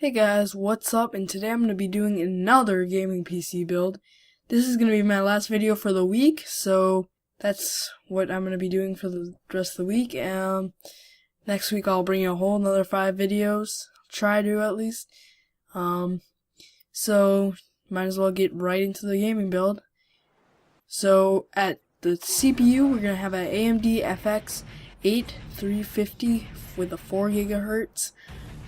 Hey guys, what's up? And today I'm going to be doing another gaming PC build. This is going to be my last video for the week, so that's what I'm going to be doing for the rest of the week. Next week I'll bring you a whole another 5 videos. Try to at least. So might as well get right into the gaming build. So at the CPU we're going to have an AMD FX 8350 with a 4 GHz.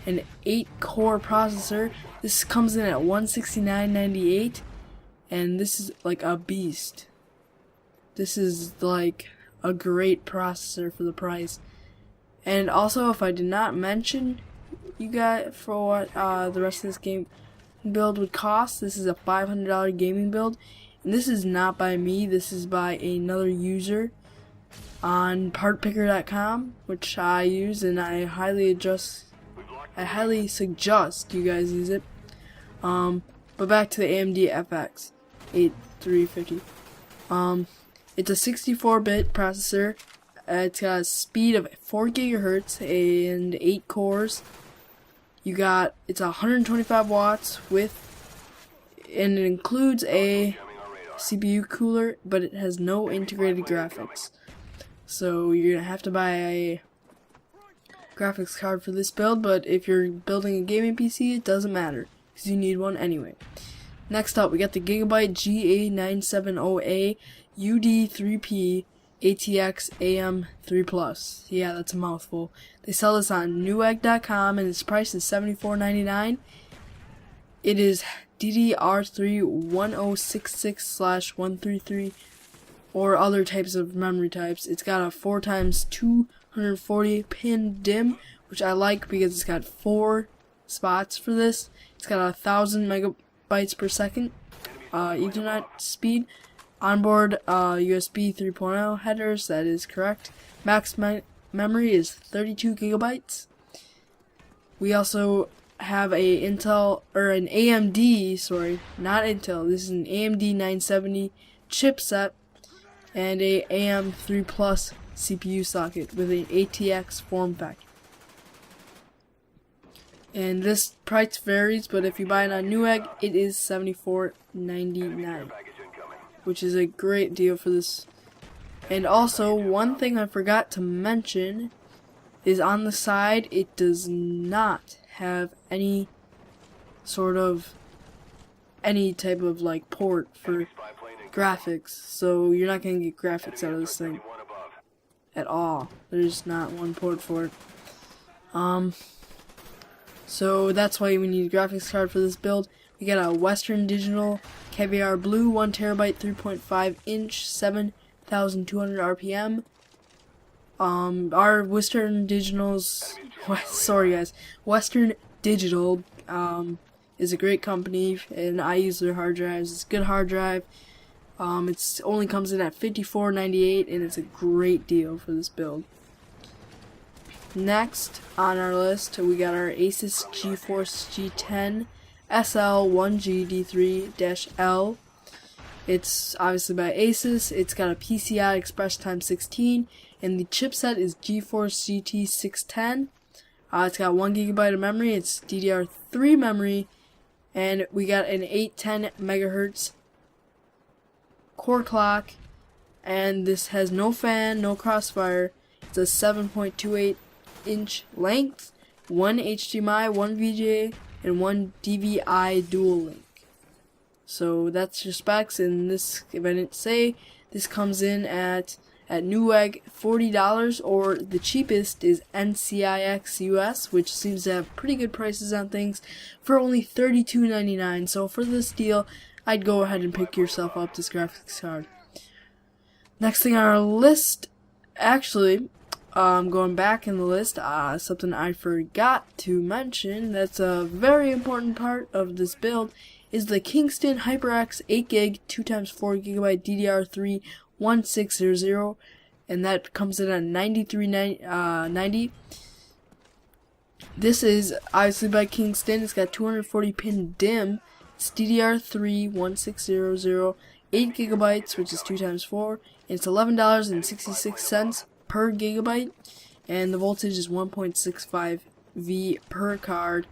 An 8-core processor. This comes in at $169.98, and this is like a beast. This is like a great processor for the price. And also, if I did not mention you guys for what the rest of this game build would cost, this is a $500 gaming build, and this is not by me. This is by another user on partpicker.com, which I use, and I highly suggest you guys use it. But back to the AMD FX 8350. It's a 64-bit processor. It's got a speed of 4 GHz and 8 cores. It's 125 watts and it includes a CPU cooler, but it has no integrated graphics. So you're gonna have to buy a graphics card for this build, but if you're building a gaming PC, it doesn't matter because you need one anyway. Next up, we got the Gigabyte GA970A UD3P ATX AM3+. Yeah, that's a mouthful. They sell this on Newegg.com and its price is $74.99. It is DDR3 1066/133 or other types of memory types. It's got a 4x240 pin DIMM, which I like because it's got 4 spots for this. It's got 1,000 megabytes per second Ethernet speed. Onboard USB 3.0 headers, that is correct. Max memory is 32 gigabytes. We also have an AMD, sorry, not Intel. This is an AMD 970 chipset and a AM3 Plus CPU socket with an ATX form factor. And this price varies, but if you buy it on Newegg, it is $74.99, which is a great deal for this. And also, one thing I forgot to mention is on the side, it does not have any type of like port for graphics, so you're not going to get graphics out of this thing at all. There's not one port for it. So that's why we need a graphics card for this build. We got a Western Digital Caviar Blue 1TB 3.5 inch 7,200 RPM. Our Western Digital's Western Digital is a great company, and I use their hard drives. It's a good hard drive. It only comes in at $54.98, and it's a great deal for this build. Next on our list, we got our Asus GeForce G10 SL1G D3-L. It's obviously by Asus. It's got a PCI Express x16, and the chipset is GeForce GT610. It's got 1 GB of memory. It's DDR3 memory, and we got an 810 MHz core clock, and this has no fan, no crossfire. It's a 7.28 inch length, 1 HDMI, 1 VGA, and 1 DVI dual link. So that's your specs, and this, if I didn't say, this comes in at Newegg $40, or the cheapest is NCIX US, which seems to have pretty good prices on things, for only $32.99. So for this deal, I'd go ahead and pick yourself up this graphics card. Next thing on our list, actually, going back in the list, something I forgot to mention that's a very important part of this build is the Kingston HyperX 8GB 2x4 GB DDR3 1600, and that comes in at $93.90. This is obviously by Kingston. It's got 240 pin DIMM. It's DDR3 1600, 8 gigabytes, which is 2x4, and it's $11.66 per gigabyte, and the voltage is 1.65 V per card.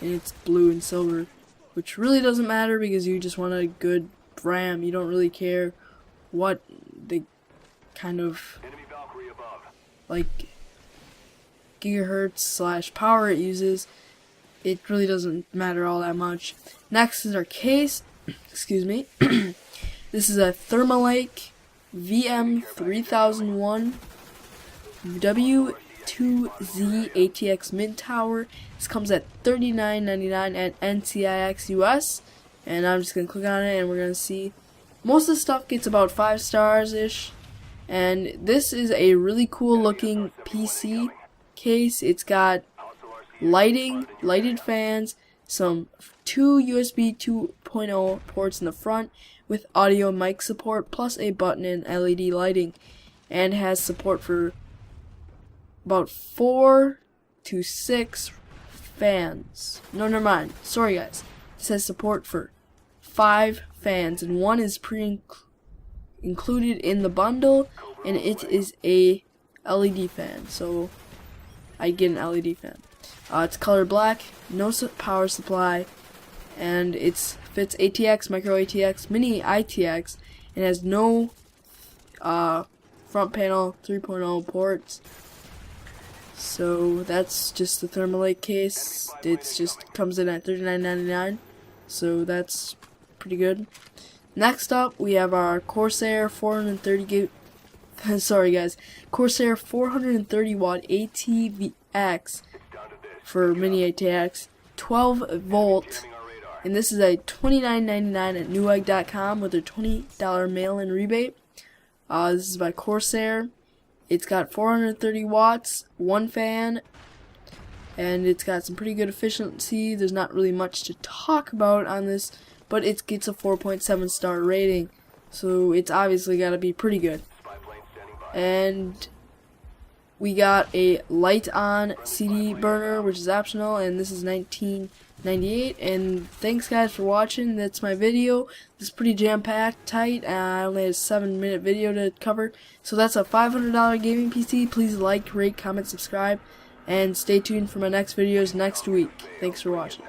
and it's blue and silver, which really doesn't matter because you just want a good RAM. You don't really care what the kind of like gigahertz / power it uses. It really doesn't matter all that much. Next is our case. Excuse me. This is a Thermaltake VM3001 W2Z ATX mid tower. This comes at $39.99 at NCIX US, and I'm just gonna click on it and we're gonna see most of the stuff gets about 5 stars ish. And this is a really cool looking PC case. It's got lighted fans, some 2 USB 2.0 ports in the front with audio mic support, plus a button and LED lighting, and has support for about 4 to 6 fans. No, never mind. Sorry guys. It says support for 5 fans, and one is included in the bundle, and it is a LED fan. So I get an LED fan. It's color black, no power supply, and it fits ATX, micro ATX, mini ITX, and has no front panel 3.0 ports. So that's just the Thermaltake case. It's just comes in at $39.99, so that's pretty good. Next up, we have our Corsair 430 gig. Sorry guys, Corsair 430 watt ATVX for mini ATX, 12 volt, and this is a $29.99 at Newegg.com with a $20 mail-in rebate. This is by Corsair. It's got 430 watts, 1 fan, and it's got some pretty good efficiency. There's not really much to talk about on this, but it gets a 4.7 star rating, so it's obviously got to be pretty good. And we got a light on CD burner, which is optional, and this is $19.98. And thanks guys for watching. That's my video. This is pretty jam-packed, tight. I only had a 7-minute video to cover. So that's a $500 gaming PC. Please like, rate, comment, subscribe, and stay tuned for my next videos next week. Thanks for watching.